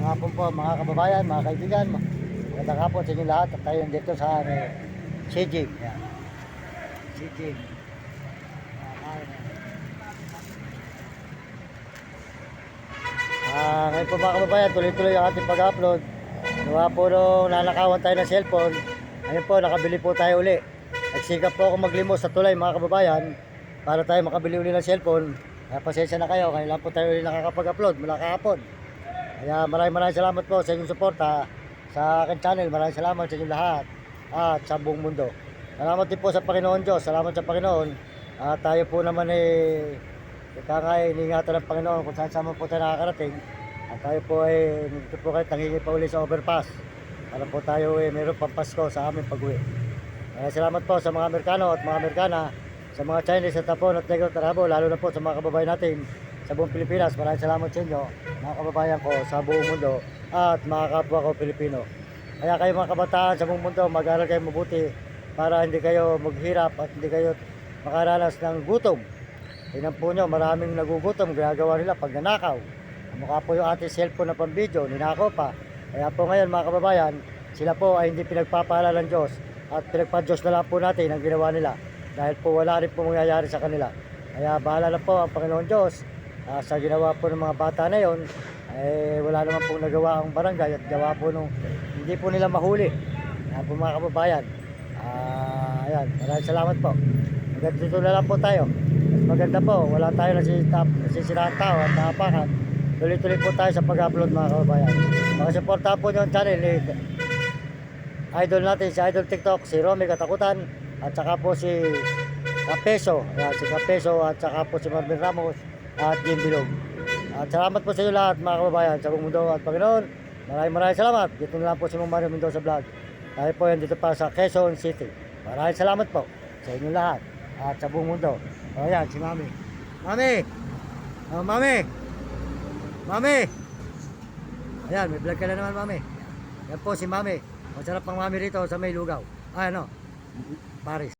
hapon po mga kababayan, mga kaibigan. Magandang hapon sa inyo lahat. At tayo dito sa Sijig. Yan. Sijig. Ngayon po mga kababayan, tuloy-tuloy ang ating pag-upload. Gawa po nung nanakawan tayo ng cellphone. Ngayon po, nakabili po tayo uli. Nagsikap po ako maglimos sa tulay mga kababayan para tayo makabili uli ng cellphone. Kaya pasensya na kayo, kaya lang po tayo uli nakakapag-upload mula kahapon. Kaya maraming salamat po sa inyong suporta sa akin channel. Maraming salamat sa inyong lahat at sa buong mundo. Salamat din po sa Panginoon Diyos. Salamat sa Panginoon. At tayo po naman iniingatan ng Panginoon kung saan saan po tayo nakakarating. At tayo po nandito po kayo tangingi pa uli sa overpass para po tayo mayroon pang Pasko sa aming pag-uwi. Salamat po sa mga Amerikano at mga Amerikana, sa mga Chinese at Tapon at Negro at Arabo, lalo na po sa mga kababayan natin sa buong Pilipinas. Maraming salamat sa inyo, mga kababayan ko sa buong mundo at mga kapwa ko Pilipino. Kaya kayo mga kabataan sa buong mundo, mag-aral kayo mabuti para hindi kayo maghirap at hindi kayo makaranas ng gutom. Tingnan po nyo, maraming nagugutom, ginagawa nila pag nanakaw. Mukha po yung ating cellphone na pang-video, ninakaw pa. Kaya po ngayon mga kababayan, sila po ay hindi pinagpapala ng Diyos at pinagpa-Diyos na lang po natin ang ginawa nila. Dahil po wala rin po mangyayari sa kanila. Kaya bahala na po ang Panginoon Diyos sa ginawa po ng mga bata na yon. Wala naman pong nagawa ang barangay at gawa po nung hindi po nila mahuli. Kaya po mga kababayan, ayan, maraming salamat po. Maganda dito na lang po tayo. Mas maganda po, wala tayo nasisiraan tao at nakapakan. Tuloy-tuloy po tayo sa pag-upload mga kababayan. Makasuportahan po nyo ang channel ni idol natin, si Idol TikTok, si Romy Katakutan, at saka po si Kapeso, si Kapeso, at saka po si Marvin Ramos at Jim Bilog. At salamat po sa inyo lahat mga kababayan sa buong mundo at Panginoon. Maraming salamat. Dito na lang po si Mario Mendoza Vlog. Tayo po yan dito pa sa Quezon City. Maraming salamat po sa inyo lahat at sa buong mundo. O yan, si Mami. Mami! Oh, Mami! Mami! Ayan, may vlog ka na naman, Mami. Yan po si Mami. Masarap pang Mami rito sa may lugaw. Paris.